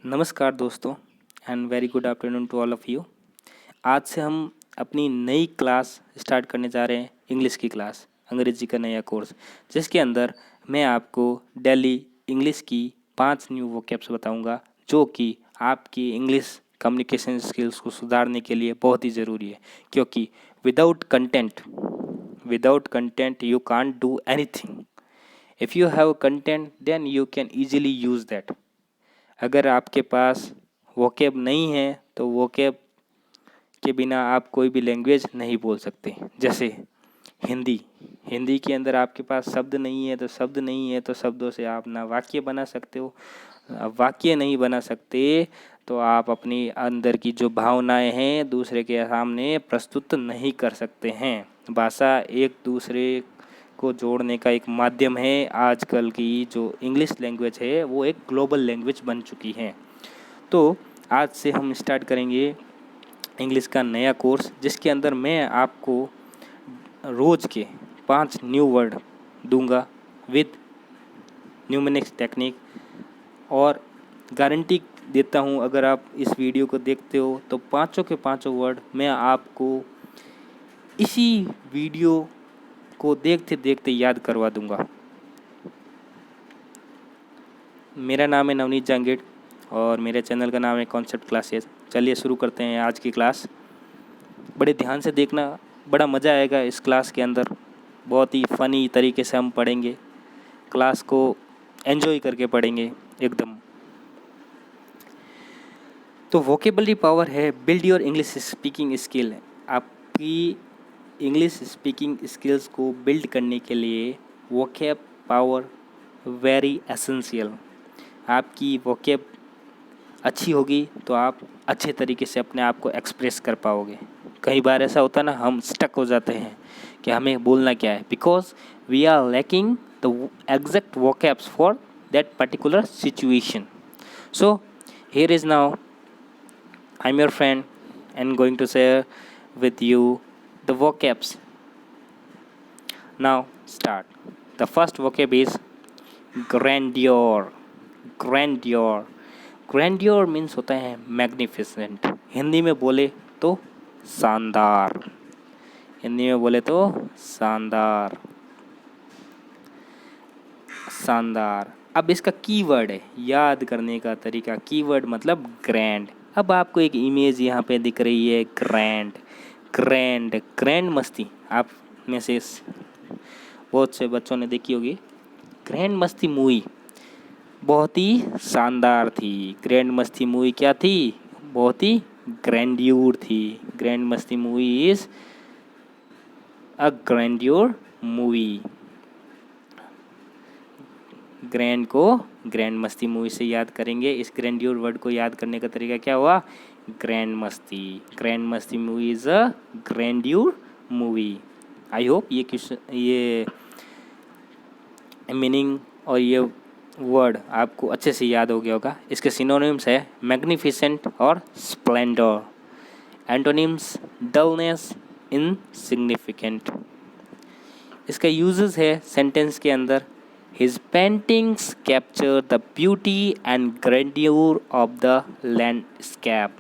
नमस्कार दोस्तों and very good afternoon to all of you. आज से हम अपनी नई क्लास स्टार्ट करने जा रहे हैं, इंग्लिश की क्लास, अंग्रेजी का नया कोर्स, जिसके अंदर मैं आपको डेली इंग्लिश की 5 न्यू वोकैब्स बताऊंगा, जो कि आपकी इंग्लिश कम्युनिकेशन स्किल्स को सुधारने के लिए बहुत ही ज़रूरी है। क्योंकि without content you can't do anything. If you have content then you can easily use that. अगर आपके पास वोकैब नहीं है तो वोकैब के बिना आप कोई भी लैंग्वेज नहीं बोल सकते। जैसे हिंदी के अंदर आपके पास शब्द नहीं है तो शब्दों से आप ना वाक्य बना सकते हो। वाक्य नहीं बना सकते तो आप अपनी अंदर की जो भावनाएं हैं दूसरे के सामने प्रस्तुत नहीं कर सकते हैं। भाषा एक दूसरे को जोड़ने का एक माध्यम है। आजकल की जो इंग्लिश लैंग्वेज है वो एक ग्लोबल लैंग्वेज बन चुकी है। तो आज से हम स्टार्ट करेंगे इंग्लिश का नया कोर्स, जिसके अंदर मैं आपको रोज़ के 5 न्यू वर्ड दूंगा विद न्यूमेरिक्स टेक्निक, और गारंटी देता हूँ अगर आप इस वीडियो को देखते हो तो पाँचों के पाँचों वर्ड मैं आपको इसी वीडियो को देखते देखते याद करवा दूंगा। मेरा नाम है नवनीत जांगीड़ और मेरे चैनल का नाम है कॉन्सेप्ट क्लासेस। चलिए शुरू करते हैं आज की क्लास। बड़े ध्यान से देखना, बड़ा मज़ा आएगा इस क्लास के अंदर। बहुत ही फ़नी तरीके से हम पढ़ेंगे, क्लास को एंजॉय करके पढ़ेंगे एकदम। तो वोकेबलरी पावर है build your English speaking skill. आपकी इंग्लिश स्पीकिंग स्किल्स को बिल्ड करने के लिए वोकैब पावर वेरी एसेंशियल। आपकी वोकैब अच्छी होगी तो आप अच्छे तरीके से अपने आप को एक्सप्रेस कर पाओगे। कई बार ऐसा होता है ना, हम स्टक हो जाते हैं कि हमें बोलना क्या है, because we are lacking the exact vocabs for that particular situation. So here is now I am your friend and going to share with you the vocabs. Now start. The first vocab is grandeur. Grandeur. Grandeur means होता है magnificent. Hindi में बोले तो शानदार। हिंदी में बोले तो शानदार, शानदार। अब इसका कीवर्ड है, याद करने का तरीका। कीवर्ड मतलब ग्रैंड। अब आपको एक इमेज यहाँ पे दिख रही है, ग्रैंड। ग्रैंड ग्रैंड मस्ती आप में से बहुत से बच्चों ने देखी होगी। ग्रैंड मस्ती मूवी बहुत ही शानदार थी। ग्रैंड मस्ती मूवी क्या थी? बहुत ही ग्रैंड्यूर थी। Grand Masti movie is a grandeur movie. Grand को ग्रैंड मस्ती मूवी से याद करेंगे। इस ग्रैंड्यूर वर्ड को याद करने का तरीका क्या हुआ? Grand Masti. Grand Masti movie is a grandeur movie. I hope ये मीनिंग और ये वर्ड आपको अच्छे से याद हो गया होगा। इसके सिनोनिम्स है मैग्निफिसेंट और स्प्लेंडर। Antonyms dullness, insignificant. इसका यूजेस है सेंटेंस के अंदर। His paintings capture the beauty and grandeur of the landscape.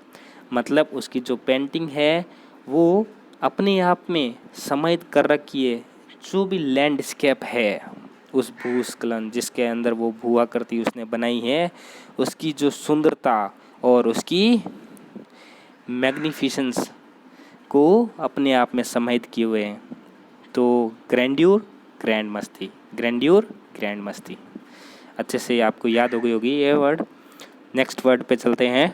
मतलब उसकी जो पेंटिंग है वो अपने आप में समाहित कर रखी है जो भी लैंडस्केप है, उस भूस्खलन जिसके अंदर वो भूआ करती उसने बनाई है, उसकी जो सुंदरता और उसकी मैग्निफिसेंस को अपने आप में समाहित किए हुए हैं। तो ग्रैंड्यूर, ग्रैंड मस्ती, ग्रैंड्यूर, ग्रैंड मस्ती अच्छे से आपको याद हो गई होगी ये वर्ड। नेक्स्ट वर्ड पे चलते हैं।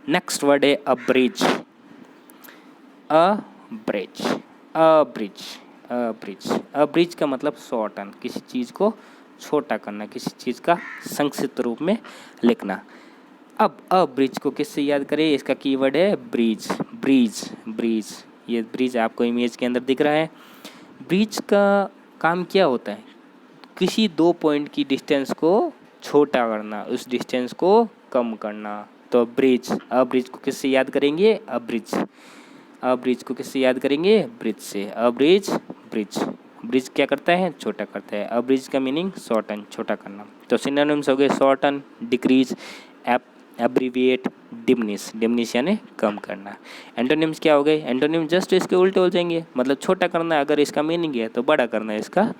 नेक्स्ट वर्ड है अ ब्रिज। अ ब्रिज, अ ब्रिज, अ ब्रिज। अ ब्रिज का मतलब शॉर्टन, किसी चीज़ को छोटा करना, किसी चीज़ का संक्षिप्त रूप में लिखना। अब अ ब्रिज को किससे याद करें? इसका कीवर्ड है ब्रिज। Bridge, bridge. ये ब्रिज आपको इमेज के अंदर दिख रहा है। ब्रिज का काम क्या होता है? किसी दो पॉइंट की डिस्टेंस को छोटा करना, उस डिस्टेंस को कम करना। तो ब्रिज, अ ब्रिज को किससे याद करेंगे? अ ब्रिज। अ ब्रिज को किससे याद करेंगे? ब्रिज से। अ ब्रिज, ब्रिज। ब्रिज क्या करता है, छोटा करता है। अब्रिज का मीनिंग शॉर्टन, छोटा करना। तो सिनोनिम्स हो गए shorten, decrease, abbreviate, diminish, diminish यानी कम करना। एंटोनिम्स क्या हो गए, एंटोनिम जस्ट इसके उल्टे हो जाएंगे, मतलब छोटा करना है अगर इसका मीनिंग है तो बड़ा करना है इसका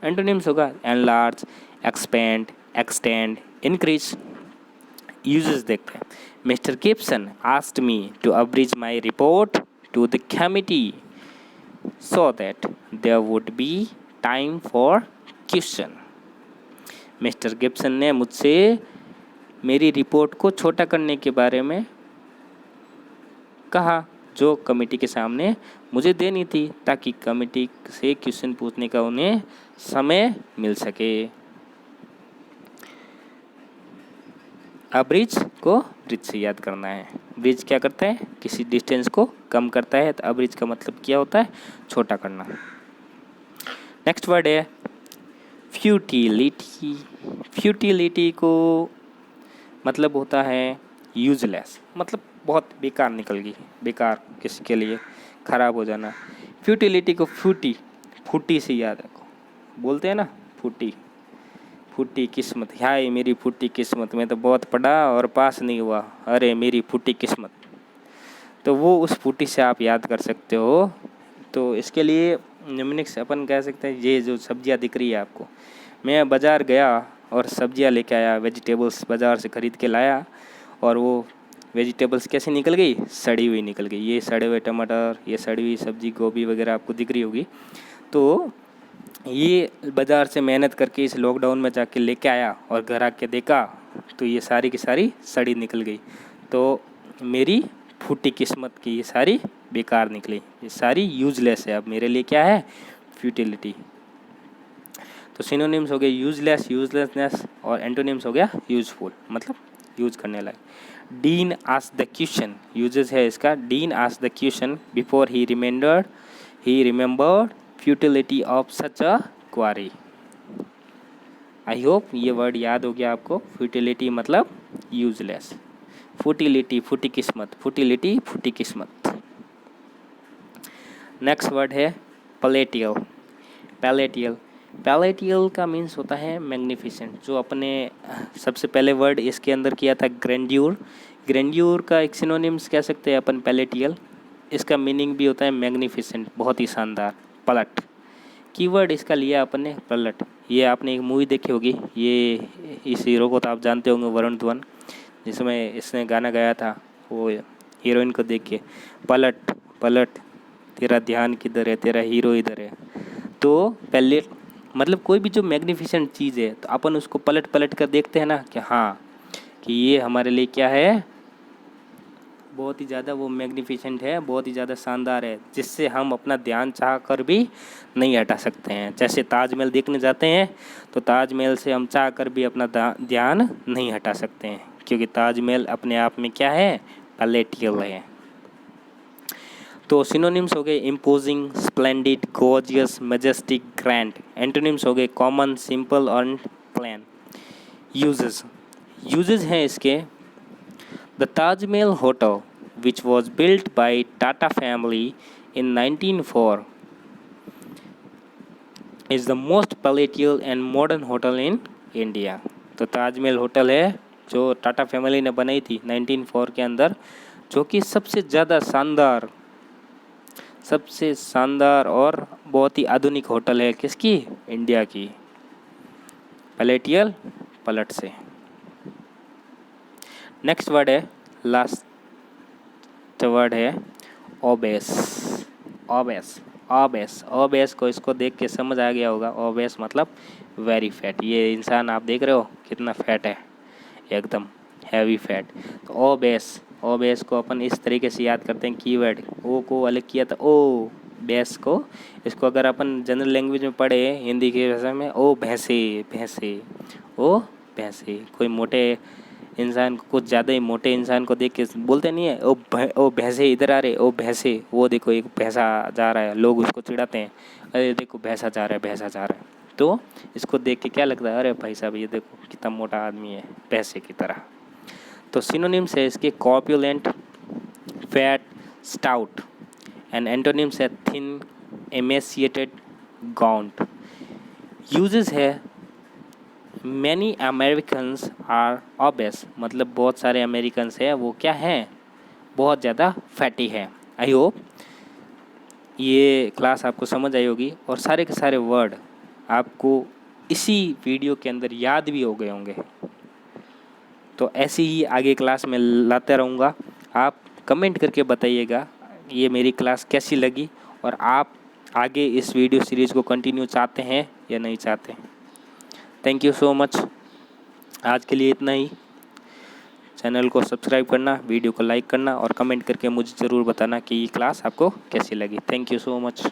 एंटोनिम्स होगा। Enlarge, expand, extend, increase. Usages देखते हैं। Mister Gibson asked me to abridge my report to the committee so that there would be time for question. Mister Gibson ने मुझसे मेरी रिपोर्ट को छोटा करने के बारे में कहा, जो कमेटी के सामने मुझे देनी थी, ताकि कमेटी से क्वेश्चन पूछने का उन्हें समय मिल सके। अब्रिज को ब्रिज से याद करना है। ब्रिज क्या करता है, किसी डिस्टेंस को कम करता है, तो अब्रिज का मतलब क्या होता है, छोटा करना। नेक्स्ट वर्ड है फ्यूटिलिटी। फ्यूटिलिटी को मतलब होता है यूजलेस, मतलब बहुत बेकार निकल गई, बेकार किसी के लिए खराब हो जाना। फ्यूटिलिटी को फूटी से याद रखो, बोलते हैं ना फूटी, फूटी किस्मत, हाय मेरी फूटी किस्मत, मैं तो बहुत पढ़ा और पास नहीं हुआ, अरे मेरी फूटी किस्मत। तो वो उस फूटी से आप याद कर सकते हो। तो इसके लिए निम्नलिखित अपन कह सकते हैं, ये जो सब्जियां दिख रही है आपको, मैं बाज़ार गया और सब्जियां लेके आया, वेजिटेबल्स बाज़ार से ख़रीद के लाया, और वो वेजिटेबल्स कैसे निकल गई, सड़ी हुई निकल गई। ये सड़े हुए टमाटर, ये सड़ी हुई सब्जी, गोभी वगैरह आपको दिख रही होगी। तो ये बाज़ार से मेहनत करके इस लॉकडाउन में जाके लेके आया और घर आके देखा तो ये सारी की सारी सड़ी निकल गई। तो मेरी फूटी किस्मत की ये सारी बेकार निकली, ये सारी यूजलेस है। अब मेरे लिए क्या है, फ्यूटिलिटी। तो सिनोनिम्स हो गए यूजलेस, यूजलेसनेस, और एंटोनिम्स हो गया यूजफुल, मतलब यूज करने लायक। Dean asked the question, uses है इसका, Dean asked the question before he remembered futility of such a query. I hope ये वर्ड याद हो गया आपको। फ्यूटिलिटी मतलब यूजलेस, फूटिलिटी फूटी किस्मत, फूटिलिटी फूटी किस्मत। नेक्स्ट वर्ड है पैलेटियल। पैलेटियल, पैलेटियल का मीन्स होता है मैग्निफिसेंट। जो अपने सबसे पहले वर्ड इसके अंदर किया था ग्रैंड्यूर, ग्रैंड्यूर का एक सिनोनिम्स कह सकते हैं अपन पैलेटियल। इसका मीनिंग भी होता है मैग्निफिसेंट, बहुत ही शानदार। पलट, कीवर्ड इसका लिया अपन ने पलट। ये आपने एक मूवी देखी होगी, ये इस हीरो को तो आप जानते होंगे, वरुण धवन, जिसमें इसने गाना गाया था, वो हीरोइन को देख के, पलट पलट तेरा ध्यान किधर है, तेरा हीरो इधर है। तो पहले मतलब कोई भी जो मैग्निफिसेंट चीज़ है तो अपन उसको पलट पलट कर देखते हैं ना, कि हाँ कि ये हमारे लिए क्या है, बहुत ही ज़्यादा वो मैग्निफिसेंट है, बहुत ही ज़्यादा शानदार है, जिससे हम अपना ध्यान चाह कर भी नहीं हटा सकते हैं। जैसे ताजमहल देखने जाते हैं तो ताजमहल से हम चाह कर भी अपना ध्यान नहीं हटा सकते हैं, क्योंकि ताजमहल अपने आप में क्या है, पैलेटियल है। तो सिनोनिम्स हो गए imposing, splendid, gorgeous, majestic, grand. Antonyms हो गए कॉमन, सिंपल और प्लेन। यूजेस हैं इसके, the Taj Mahal hotel which was built by Tata family in 1904 is the most palatial and modern hotel in India। तो ताजमहल होटल है जो टाटा फैमिली ने बनाई थी 1904 के अंदर, जो कि सबसे ज़्यादा शानदार, सबसे शानदार और बहुत ही आधुनिक होटल है, किसकी, इंडिया की। पैलेटियल, पलट से। नेक्स्ट वर्ड है, लास्ट वर्ड है ओबेस। ओबेस, ओबेस, ओबेस को इसको देख के समझ आ गया होगा, ओबेस मतलब वेरी फैट। ये इंसान आप देख रहे हो कितना फैट है, एकदम हैवी फैट। तो ओबेस, ओबेस को अपन इस तरीके से याद करते हैं, कीवर्ड ओ को अलग किया था, ओ बेस को, इसको अगर अपन जनरल लैंग्वेज में पढ़े हिंदी की भाषा में, ओ भैंसे, भैंसे, ओ भैंसे। कोई मोटे इंसान को, कुछ ज़्यादा ही मोटे इंसान को देख के बोलते नहीं है, ओ भैंसे इधर आ रहे, ओ भैंसे, वो देखो एक भैंसा जा रहा है, लोग उसको चिढ़ाते हैं, अरे देखो भैंसा जा रहा है, भैंसा जा रहा है। तो इसको देख के क्या लगता है, अरे भाई साहब ये देखो कितना मोटा आदमी है, भैंसे की तरह। तो सिनोनिम्स है इसके corpulent, fat, stout, and antonyms है थिन, एमेसिएटेड, gaunt. Uses है many Americans are obese, मतलब बहुत सारे अमेरिकन्स हैं वो क्या हैं, बहुत ज़्यादा फैटी है. आई होप ये क्लास आपको समझ आई होगी और सारे के सारे वर्ड आपको इसी वीडियो के अंदर याद भी हो गए होंगे. तो ऐसी ही आगे क्लास में लाते रहूँगा. आप कमेंट करके बताइएगा ये मेरी क्लास कैसी लगी और आप आगे इस वीडियो सीरीज़ को कंटिन्यू चाहते हैं या नहीं चाहते. Thank you so much. आज के लिए इतना ही. चैनल को सब्सक्राइब करना, वीडियो को लाइक करना और कमेंट करके मुझे ज़रूर बताना कि ये क्लास आपको कैसी लगी. Thank you so much.